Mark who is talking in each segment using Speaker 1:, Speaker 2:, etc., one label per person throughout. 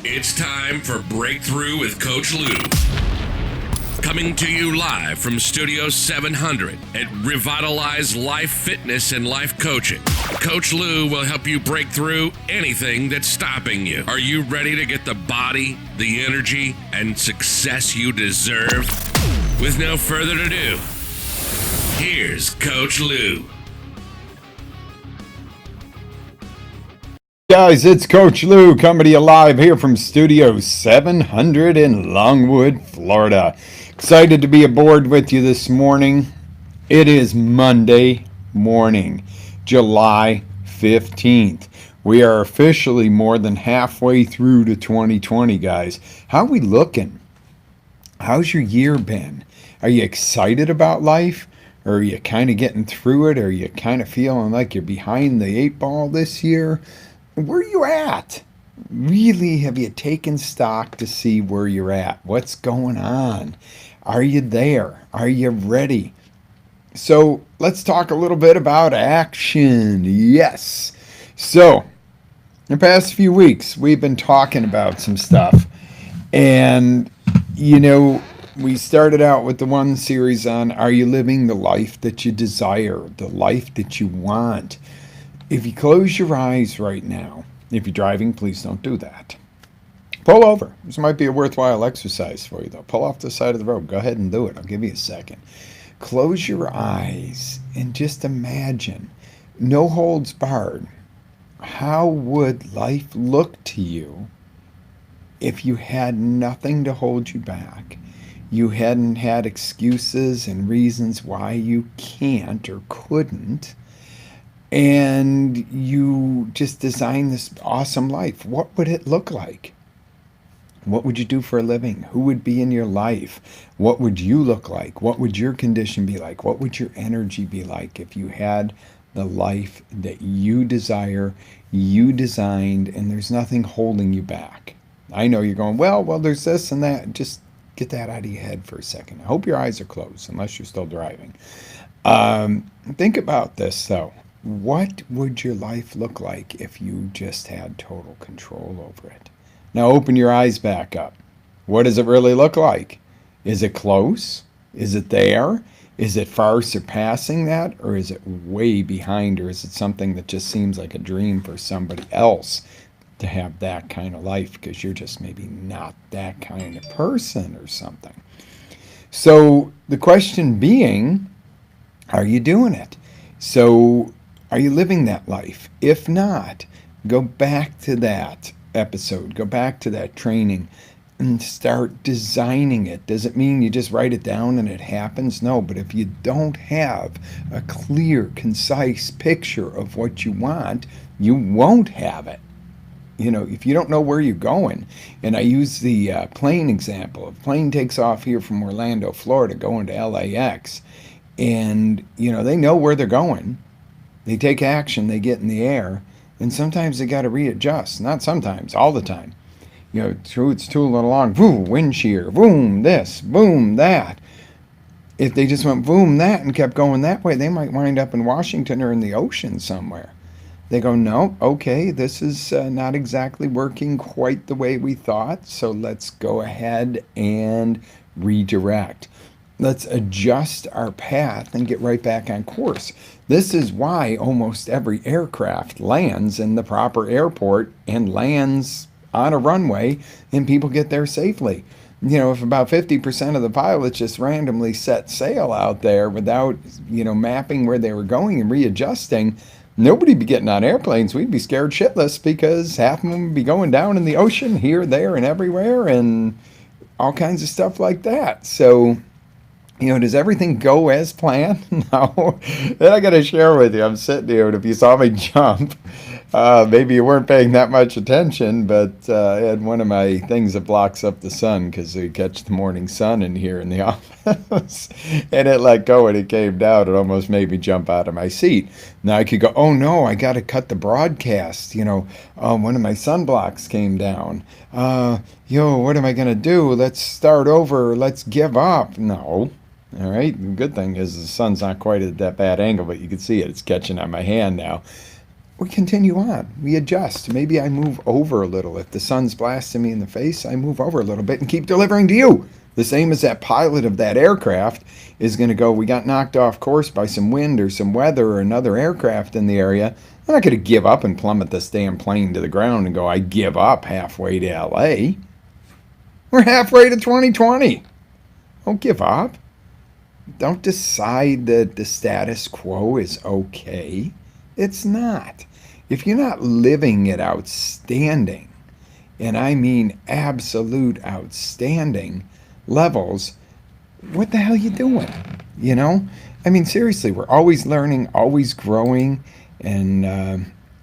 Speaker 1: It's time for Breakthrough with Coach Lew. Coming to you live from Studio 700 at Revitalize Life Fitness and Life Coaching. Coach Lew will help you break through anything that's stopping you. Are you ready to get the body, the energy, and success you deserve? With no further ado, here's Coach Lew.
Speaker 2: Guys, it's Coach Lew coming to you live here from Studio 700 in Longwood, Florida. Excited to be aboard with you this morning. It is Monday morning, July 15th. We are officially more than halfway through to 2020, guys. How are we looking? How's your year been? Are you excited about life? Or are you kind of getting through it? Or are you kind of feeling like you're behind the eight ball this year? Where are you at? Really, have you taken stock to see where you're at? What's going on? Are you there? Are you ready? So let's talk a little bit about action. Yes. So the past few weeks, we've been talking about some stuff. And, we started out with the one series on, are you living the life that you desire, the life that you want? If you close your eyes right now, if you're driving, please don't do that. Pull over. This might be a worthwhile exercise for you, though. Pull off the side of the road. Go ahead and do it. I'll give you a second. Close your eyes and just imagine, no holds barred. How would life look to you if you had nothing to hold you back? You hadn't had excuses and reasons why you can't or couldn't. And you just designed this awesome life. What would it look like? What would you do for a living? Who would be in your life? What would you look like? What would your condition be like? What would your energy be like if you had the life that you desire, you designed, and there's nothing holding you back? I know you're going, well, there's this and that. Just get that out of your head for a second. I hope your eyes are closed, unless you're still driving. Think about this, though. What would your life look like if you just had total control over it? Now open your eyes back up. What does it really look like? Is it close? Is it there? Is it far surpassing that? Or is it way behind? Or is it something that just seems like a dream for somebody else to have that kind of life because you're just maybe not that kind of person or something? So the question being, are you doing it? So are you living that life? If not, go back to that episode, go back to that training and start designing it. Does it mean you just write it down and it happens? No, but if you don't have a clear, concise picture of what you want, you won't have it. If you don't know where you're going, and I use the plane example. If a plane takes off here from Orlando, Florida, going to LAX, and, they know where they're going. They take action, they get in the air, and sometimes they got to readjust. Not sometimes, all the time. It's tooling along, boom, wind shear, boom, this, boom, that. If they just went boom, that, and kept going that way, they might wind up in Washington or in the ocean somewhere. They go, no, okay, this is not exactly working quite the way we thought, so let's go ahead and redirect. Let's adjust our path and get right back on course. This is why almost every aircraft lands in the proper airport and lands on a runway and people get there safely. If about 50% of the pilots just randomly set sail out there without, mapping where they were going and readjusting, nobody'd be getting on airplanes. We'd be scared shitless because half of them would be going down in the ocean here, there, and everywhere and all kinds of stuff like that. So, does everything go as planned? No. Then I got to share with you. I'm sitting here, and if you saw me jump, maybe you weren't paying that much attention, but I had one of my things that blocks up the sun because we catch the morning sun in here in the office. And it let go and it came down. It almost made me jump out of my seat. Now I could go, oh no, I got to cut the broadcast. One of my sunblocks came down. What am I going to do? Let's start over. Let's give up. No. All right. The good thing is the sun's not quite at that bad angle, but you can see it. It's catching on my hand now. we continue on. We adjust. Maybe I move over a little. If the sun's blasting me in the face, I move over a little bit and keep delivering to you. The same as that pilot of that aircraft is going to go, we got knocked off course by some wind or some weather or another aircraft in the area. I'm not going to give up and plummet this damn plane to the ground and go, I give up halfway to LA. We're halfway to 2020. Don't give up. Don't decide that the status quo is okay. It's not. If you're not living at outstanding, and I mean absolute outstanding levels, what the hell are you doing? You know? I mean, seriously, we're always learning, always growing, and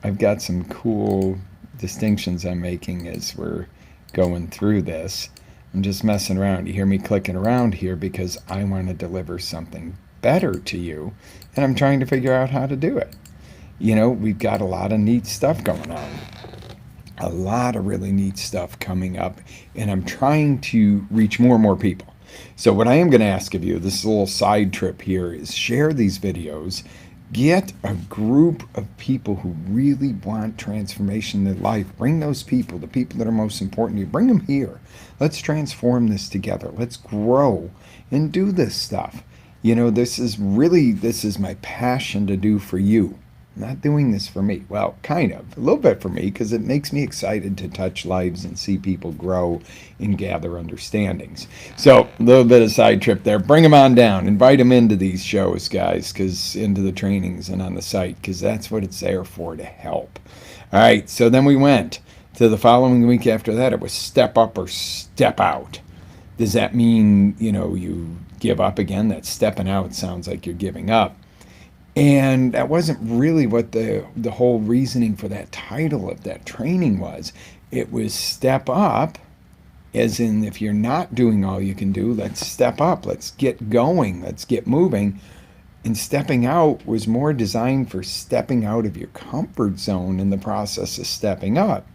Speaker 2: I've got some cool distinctions I'm making as we're going through this. I'm just messing around. You hear me clicking around here because I want to deliver something better to you, and I'm trying to figure out how to do it. You know, we've got a lot of neat stuff going on. A lot of really neat stuff coming up, and I'm trying to reach more and more people. So what I am going to ask of you, this little side trip here, is share these videos. Get a group of people who really want transformation in their life. Bring those people, the people that are most important to you, bring them here. Let's transform this together. Let's grow and do this stuff. You know, this is my passion to do for you. I'm not doing this for me. Well, kind of. A little bit for me because it makes me excited to touch lives and see people grow and gather understandings. So, a little bit of side trip there. Bring them on down. Invite them into these shows, guys, into the trainings and on the site, because that's what it's there for, to help. All right, so then we went to the following week after that. It was step up or step out. Does that mean, you give up again? That stepping out sounds like you're giving up. And that wasn't really what the whole reasoning for that title of that training was. It was step up, as in if you're not doing all you can do, let's step up, let's get going, let's get moving. And stepping out was more designed for stepping out of your comfort zone in the process of stepping up.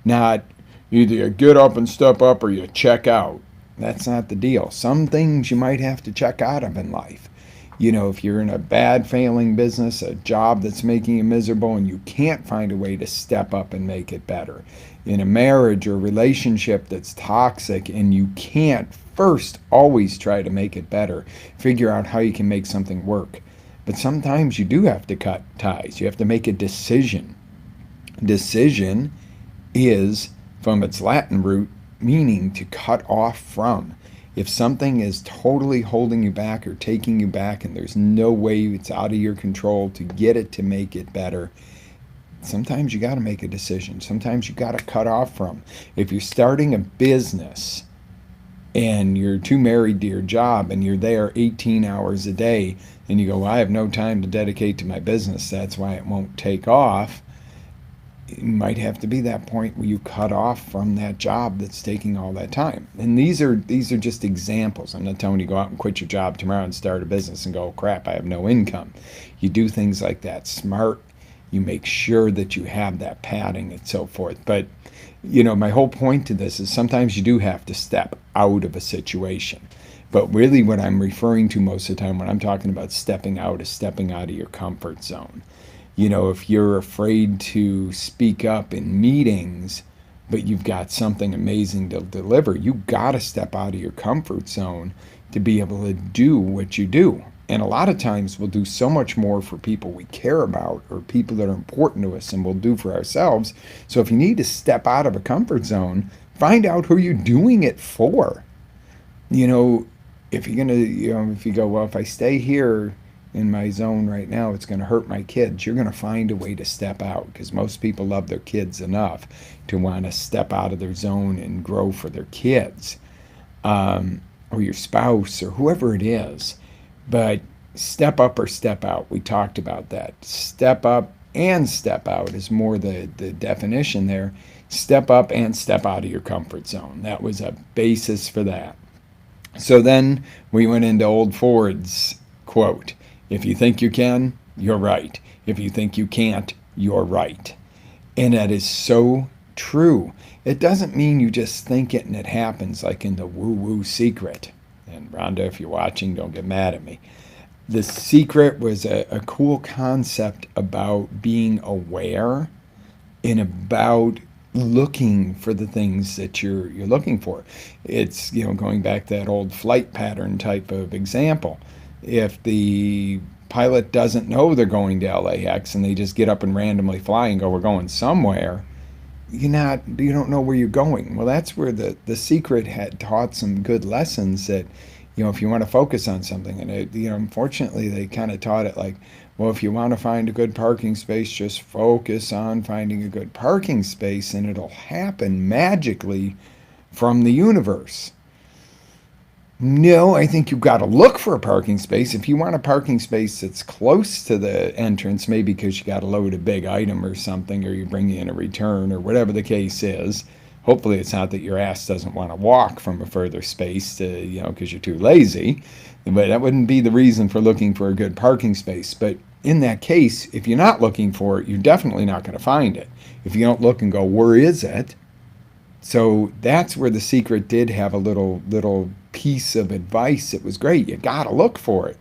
Speaker 2: Not either you get up and step up or you check out. That's not the deal. Some things you might have to check out of in life. If you're in a bad, failing business, a job that's making you miserable, and you can't find a way to step up and make it better. In a marriage or relationship that's toxic, and you can't first always try to make it better, figure out how you can make something work. But sometimes you do have to cut ties. You have to make a decision. Decision is, from its Latin root, meaning to cut off from. If something is totally holding you back or taking you back and there's no way it's out of your control to get it to make it better, sometimes you got to make a decision. Sometimes you got to cut off from. If you're starting a business and you're too married to your job and you're there 18 hours a day and you go, well, I have no time to dedicate to my business, that's why it won't take off. It might have to be that point where you cut off from that job that's taking all that time. And these are just examples. I'm not telling you to go out and quit your job tomorrow and start a business and go, oh, crap, I have no income. You do things like that smart. You make sure that you have that padding and so forth. But, my whole point to this is sometimes you do have to step out of a situation. But really what I'm referring to most of the time when I'm talking about stepping out is stepping out of your comfort zone. If you're afraid to speak up in meetings, but you've got something amazing to deliver, you got to step out of your comfort zone to be able to do what you do. And a lot of times we'll do so much more for people we care about or people that are important to us than we'll do for ourselves. So if you need to step out of a comfort zone, find out who you're doing it for. If you're going to, if you go, well, if I stay here in my zone right now, it's going to hurt my kids. You're going to find a way to step out, because most people love their kids enough to want to step out of their zone and grow for their kids, or your spouse or whoever it is. But step up or step out, we talked about that. Step up and step out is more the definition there. Step up and step out of your comfort zone. That was a basis for that. So then we went into Old Ford's quote. If you think you can, you're right. If you think you can't, you're right. And that is so true. It doesn't mean you just think it and it happens like in the woo-woo secret. And Rhonda, if you're watching, don't get mad at me. The Secret was a cool concept about being aware and about looking for the things that you're looking for. It's, going back to that old flight pattern type of example. If the pilot doesn't know they're going to LAX and they just get up and randomly fly and go, we're going somewhere, you don't know where you're going. Well, that's where the Secret had taught some good lessons that, if you want to focus on something, and unfortunately they kind of taught it like, well, if you want to find a good parking space, just focus on finding a good parking space and it'll happen magically from the universe. No, I think you've got to look for a parking space. If you want a parking space that's close to the entrance, maybe because you got to load a big item or something, or you're bringing in a return, or whatever the case is. Hopefully, it's not that your ass doesn't want to walk from a further space to, because you're too lazy. But that wouldn't be the reason for looking for a good parking space. But in that case, if you're not looking for it, you're definitely not going to find it. If you don't look and go, where is it? So that's where the Secret did have a little piece of advice that was great. You got to look for it.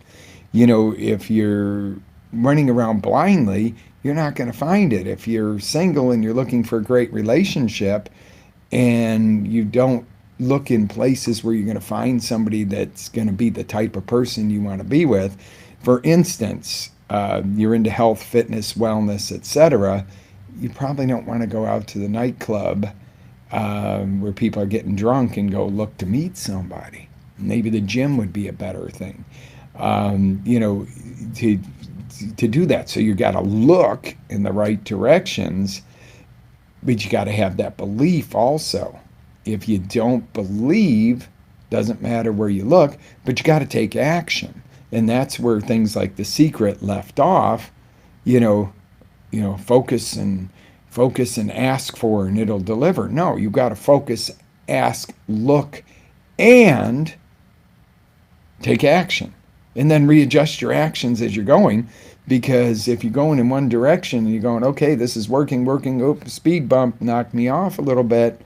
Speaker 2: If you're running around blindly, you're not going to find it. If you're single and you're looking for a great relationship and you don't look in places where you're going to find somebody that's going to be the type of person you want to be with, for instance, you're into health, fitness, wellness, etc., you probably don't want to go out to the nightclub where people are getting drunk and go look to meet somebody. Maybe the gym would be a better thing, to do that. So you got to look in the right directions, but you got to have that belief also. If you don't believe, doesn't matter where you look, but you got to take action. And that's where things like The Secret left off, focus and ask for and it'll deliver. No, you got to focus, ask, look, and take action. And then readjust your actions as you're going, because if you're going in one direction and you're going, okay, this is working, oops, speed bump knocked me off a little bit,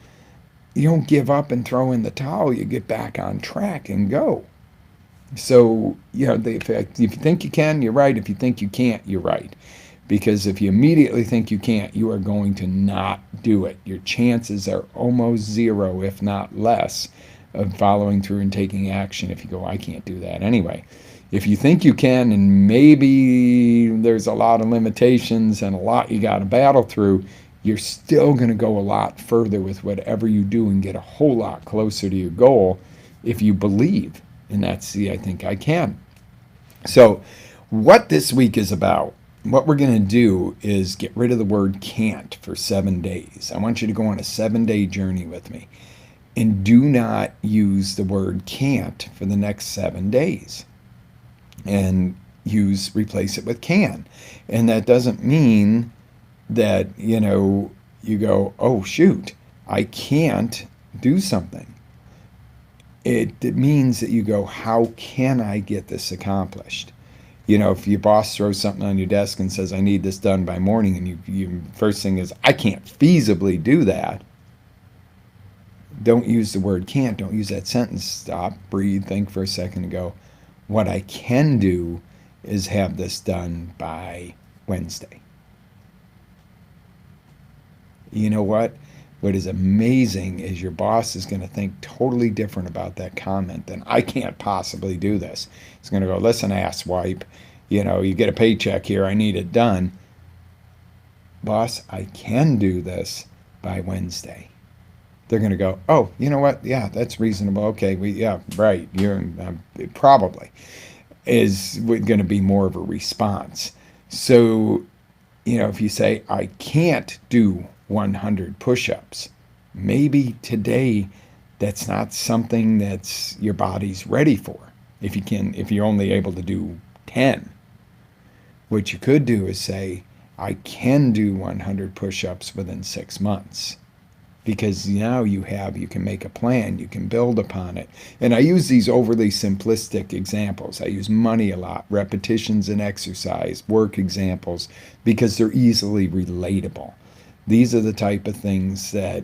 Speaker 2: you don't give up and throw in the towel. You get back on track and go. So, if you think you can, you're right. If you think you can't, you're right. Because if you immediately think you can't, you are going to not do it. Your chances are almost zero, if not less, of following through and taking action if you go, I can't do that anyway. If you think you can, and maybe there's a lot of limitations and a lot you got to battle through, you're still going to go a lot further with whatever you do and get a whole lot closer to your goal if you believe. And that's the I think I can. So what this week is about, what we're going to do is get rid of the word can't for 7 days. I want you to go on a 7-day journey with me. And do not use the word can't for the next 7 days. And replace it with can. And that doesn't mean that, you go, oh, shoot, I can't do something. It means that you go, how can I get this accomplished? If your boss throws something on your desk and says, I need this done by morning, and you first thing is, I can't feasibly do that. Don't use the word can't. Don't use that sentence. Stop, breathe, think for a second and go, what I can do is have this done by Wednesday. You know what? What is amazing is your boss is going to think totally different about that comment than I can't possibly do this. He's going to go, listen, asswipe, you get a paycheck here. I need it done. Boss, I can do this by Wednesday. They're going to go, oh, you know what? Yeah, that's reasonable. Okay, yeah, right. You're probably is going to be more of a response. So, if you say, I can't do 100 push-ups, maybe today that's not something that's your body's ready for. If you're only able to do 10, what you could do is say, I can do 100 push-ups within 6 months. Because now you can make a plan, you can build upon it. And I use these overly simplistic examples. I use money a lot, repetitions in exercise, work examples, because they're easily relatable. These are the type of things that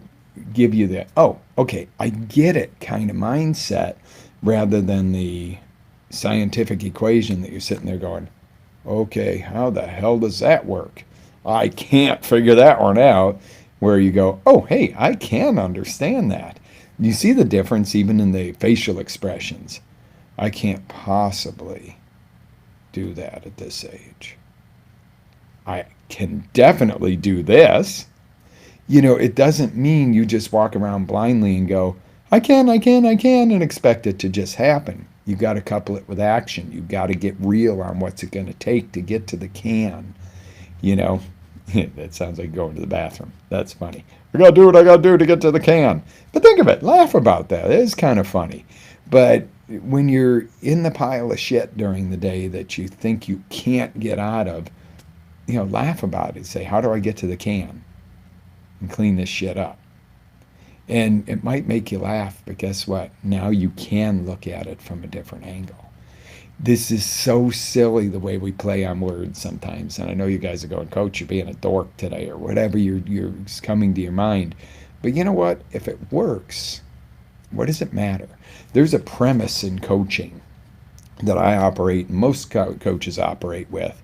Speaker 2: give you the, oh, okay, I get it kind of mindset, rather than the scientific equation that you're sitting there going, okay, how the hell does that work? I can't figure that one out. Where you go, oh, hey, I can understand that. You see the difference even in the facial expressions. I can't possibly do that at this age. I can definitely do this. It doesn't mean you just walk around blindly and go, I can, and expect it to just happen. You got to couple it with action. You got to get real on what's it going to take to get to the can. That sounds like going to the bathroom. That's funny. I got to do what I got to do to get to the can. But think of it. Laugh about that. It is kind of funny. But when you're in the pile of shit during the day that you think you can't get out of, laugh about it. Say, how do I get to the can and clean this shit up? And it might make you laugh, but guess what? Now you can look at it from a different angle. This is so silly the way we play on words sometimes. And I know you guys are going, Coach, you're being a dork today, or whatever you're coming to your mind. But you know what? If it works, what does it matter? There's a premise in coaching that I operate, and most coaches operate with,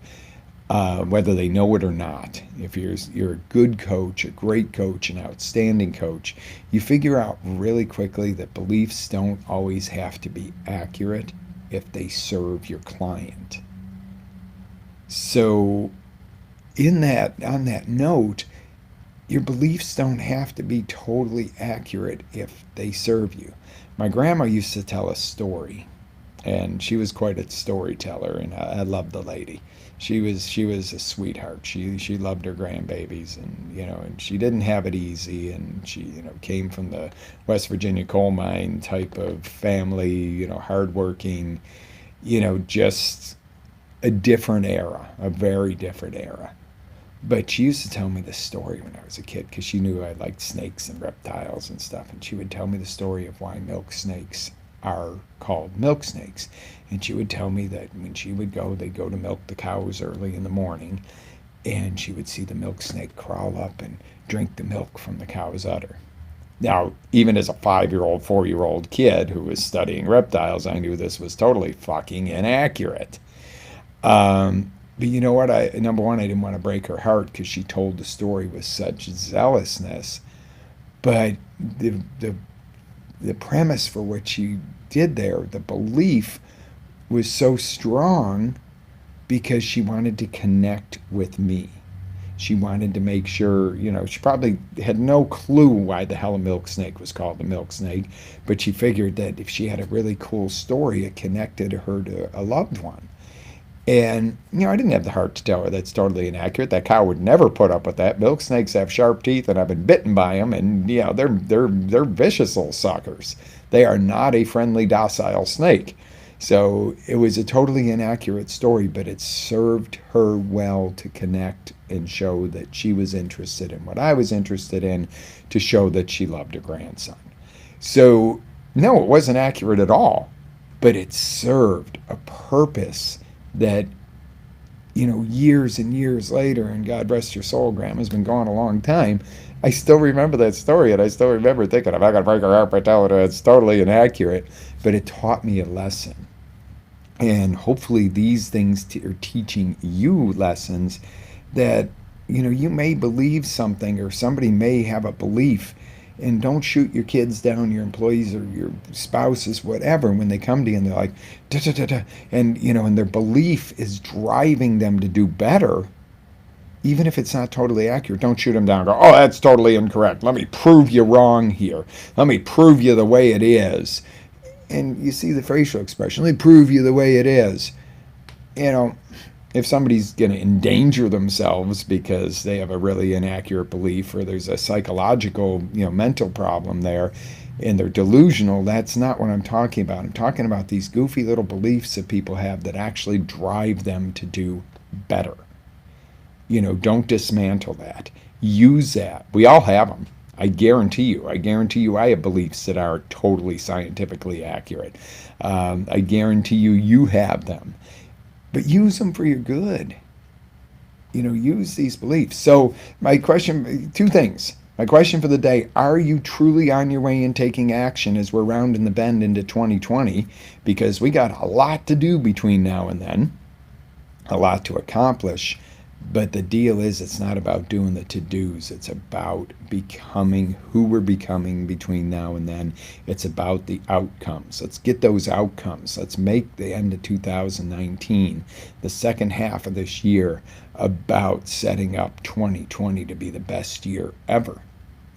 Speaker 2: whether they know it or not. If you're a good coach, a great coach, an outstanding coach, you figure out really quickly that beliefs don't always have to be accurate if they serve your client. So on that note, your beliefs don't have to be totally accurate if they serve you. My grandma used to tell a story, and she was quite a storyteller, and I loved the lady. She was a sweetheart. She loved her grandbabies, and she didn't have it easy, and she came from the West Virginia coal mine type of family, hardworking, just a different era, a very different era. But she used to tell me the story when I was a kid, because she knew I liked snakes and reptiles and stuff, and she would tell me the story of why milk snakes are called milk snakes. And she would tell me that when she would go, they'd go to milk the cows early in the morning, and she would see the milk snake crawl up and drink the milk from the cow's udder. Now, even as a 5-year-old, 4-year-old kid who was studying reptiles, I knew this was totally fucking inaccurate. But you know what? Number one, I didn't want to break her heart because she told the story with such zealousness. But the premise for what she did there, the belief, was so strong because she wanted to connect with me. She wanted to make sure, she probably had no clue why the hell a milk snake was called a milk snake, but she figured that if she had a really cool story, it connected her to a loved one. And, I didn't have the heart to tell her that's totally inaccurate. That cow would never put up with that. Milk snakes have sharp teeth, and I've been bitten by them, and, they're vicious little suckers. They are not a friendly, docile snake. So it was a totally inaccurate story, but it served her well to connect and show that she was interested in what I was interested in, to show that she loved her grandson. So, no, it wasn't accurate at all, but it served a purpose that, years and years later, and God rest your soul, Grandma's been gone a long time, I still remember that story, and I still remember thinking, if I got to break her heart by telling her it's totally inaccurate, but it taught me a lesson. And hopefully these things are teaching you lessons that, you may believe something, or somebody may have a belief. And don't shoot your kids down, your employees or your spouses, whatever, when they come to you and they're like, da, da, da, da, and, and their belief is driving them to do better. Even if it's not totally accurate, don't shoot them down and go, oh, that's totally incorrect. Let me prove you wrong here. Let me prove you the way it is. And you see the facial expression. Let me prove you the way it is. If somebody's going to endanger themselves because they have a really inaccurate belief, or there's a psychological, mental problem there, and they're delusional, that's not what I'm talking about. I'm talking about these goofy little beliefs that people have that actually drive them to do better. Don't dismantle that. Use that. We all have them. I guarantee you I have beliefs that are totally scientifically accurate. I guarantee you have them. But use them for your good. Use these beliefs. So my question, two things. My question for the day, are you truly on your way and taking action as we're rounding the bend into 2020? Because we got a lot to do between now and then, a lot to accomplish. But the deal is, it's not about doing the to-dos. It's about becoming who we're becoming between now and then. It's about the outcomes. Let's get those outcomes. Let's make the end of 2019, the second half of this year, about setting up 2020 to be the best year ever.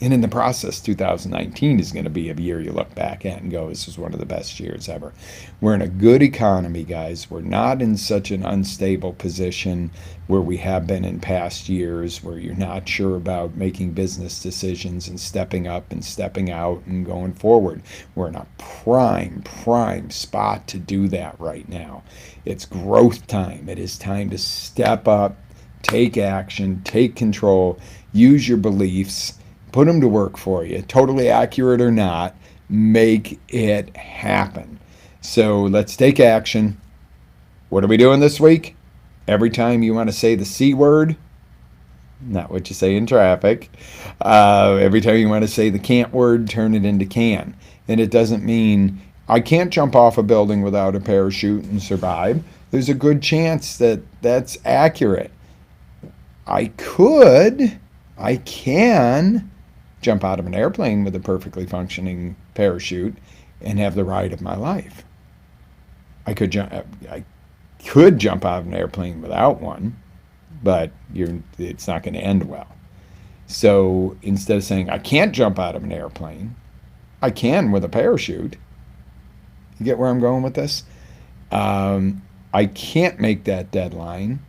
Speaker 2: And in the process, 2019 is going to be a year you look back at and go, this is one of the best years ever. We're in a good economy, guys. We're not in such an unstable position where we have been in past years, where you're not sure about making business decisions and stepping up and stepping out and going forward. We're in a prime spot to do that right now. It's growth time. It is time to step up, take action, take control, use your beliefs, put them to work for you, totally accurate or not, make it happen. So let's take action. What are we doing this week? Every time you want to say the C word, not what you say in traffic, every time you want to say the can't word, turn it into can. And it doesn't mean I can't jump off a building without a parachute and survive. There's a good chance that that's accurate. I can jump out of an airplane with a perfectly functioning parachute and have the ride of my life. I could jump out of an airplane without one, but it's not going to end well. So instead of saying I can't jump out of an airplane, I can with a parachute. You get where I'm going with this? I can't make that deadline.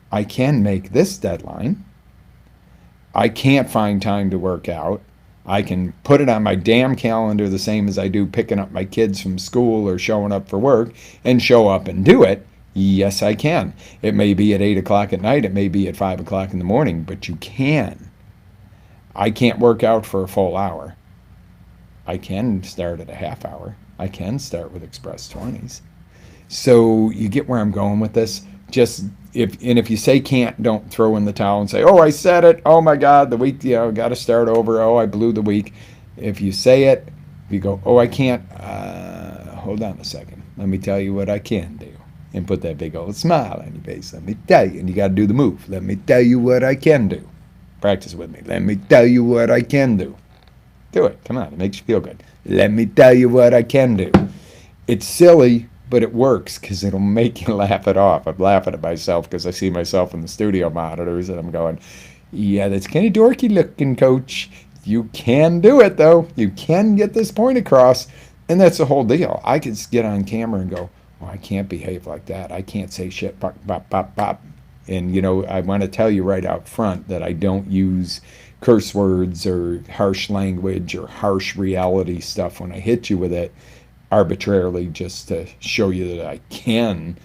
Speaker 2: I can make this deadline. I can't find time to work out. I can put it on my damn calendar the same as I do picking up my kids from school or showing up for work, and show up and do it. Yes, I can. It may be at 8 o'clock at night. It may be at 5 o'clock in the morning, but you can. I can't work out for a full hour. I can start at a half hour. I can start with Express 20s. So you get where I'm going with this? If you say can't, don't throw in the towel and say, oh, I said it. Oh my God, the week, got to start over. Oh, I blew the week. If you say it, if you go, oh, I can't, hold on a second. Let me tell you what I can do. And put that big old smile on your face. Let me tell you. And you got to do the move. Let me tell you what I can do. Practice with me. Let me tell you what I can do. Do it. Come on. It makes you feel good. Let me tell you what I can do. It's silly, but it works because it'll make you laugh it off. I'm laughing at myself because I see myself in the studio monitors and I'm going, yeah, that's kind of dorky looking, Coach. You can do it, though. You can get this point across. And that's the whole deal. I could get on camera and go, oh, I can't behave like that. I can't say shit, pop, pop, pop, pop. And, I want to tell you right out front that I don't use curse words or harsh language or harsh reality stuff when I hit you with it arbitrarily just to show you that I can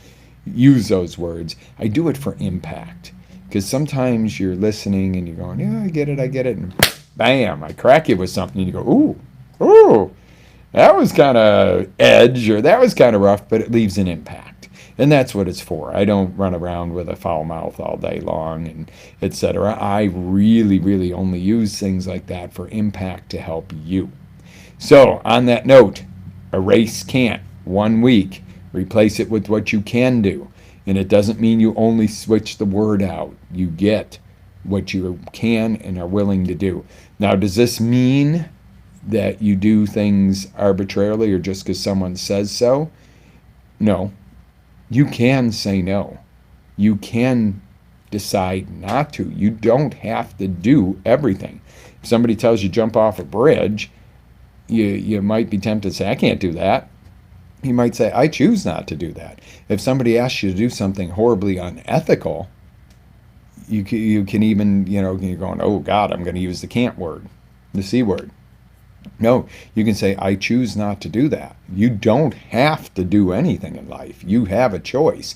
Speaker 2: use those words. I do it for impact. Because sometimes you're listening and you're going, yeah, I get it. And bam, I crack you with something and you go, ooh, that was kind of edge or that was kind of rough, but it leaves an impact. And that's what it's for. I don't run around with a foul mouth all day long and etc. I really only use things like that for impact to help you. So on that note, erase can't 1 week. Replace it with what you can do. And it doesn't mean you only switch the word out. You get what you can and are willing to do. Now, does this mean that you do things arbitrarily or just because someone says so? No. You can say no. You can decide not to. You don't have to do everything. If somebody tells you jump off a bridge, you might be tempted to say, I can't do that. You might say, I choose not to do that. If somebody asks you to do something horribly unethical, you can even, you're going, oh God, I'm going to use the can't word, the C word. No, you can say, I choose not to do that. You don't have to do anything in life. You have a choice.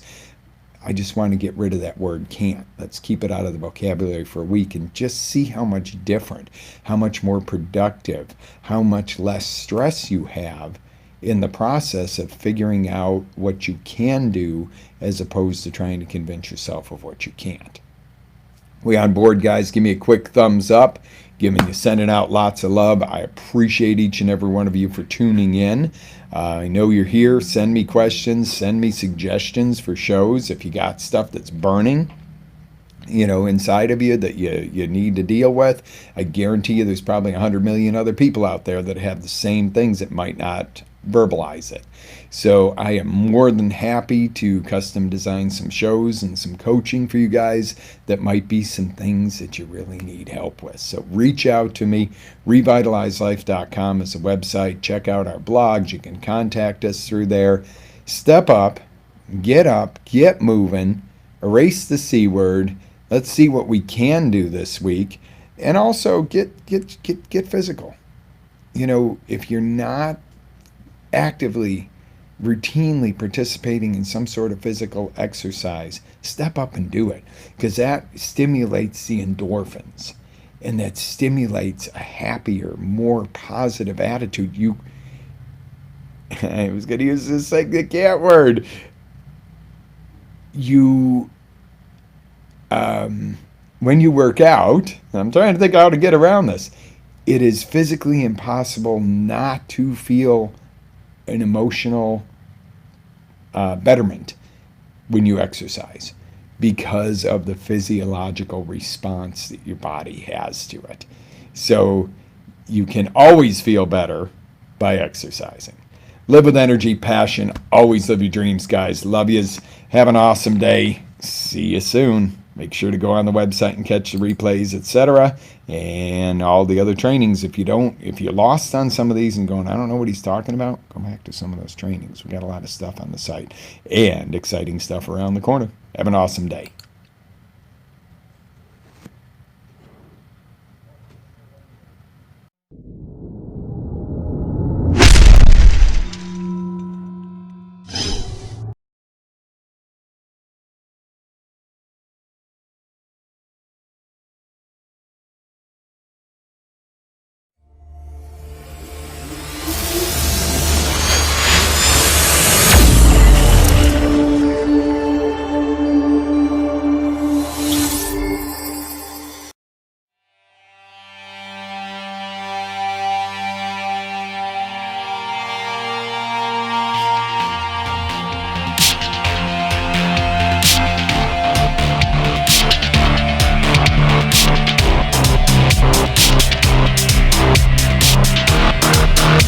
Speaker 2: I just want to get rid of that word can't. Let's keep it out of the vocabulary for a week and just see how much different, how much more productive, how much less stress you have in the process of figuring out what you can do as opposed to trying to convince yourself of what you can't. We on board, guys? Give me a quick thumbs up sending out lots of love. I appreciate each and every one of you for tuning in. I know you're here. Send me questions, send me suggestions for shows. If you got stuff that's burning, inside of you that you need to deal with, I guarantee you there's probably 100 million other people out there that have the same things that might not verbalize it. So I am more than happy to custom design some shows and some coaching for you guys that might be some things that you really need help with. So reach out to me. RevitalizeLife.com is a website. Check out our blogs. You can contact us through there. Step up, get moving, erase the C word. Let's see what we can do this week. And also get physical. If you're not actively, routinely participating in some sort of physical exercise, step up and do it, because that stimulates the endorphins, and that stimulates a happier, more positive attitude. I was going to use this like the cat word. When you work out, I'm trying to think how to get around this. It is physically impossible not to feel an emotional betterment when you exercise, because of the physiological response that your body has to it. So you can always feel better by exercising. Live with energy, passion. Always live your dreams, guys. Love yous. Have an awesome day. See you soon. Make sure to go on the website and catch the replays, etc., and all the other trainings. If you're lost on some of these and going, I don't know what he's talking about, go back to some of those trainings. We got a lot of stuff on the site and exciting stuff around the corner. Have an awesome day.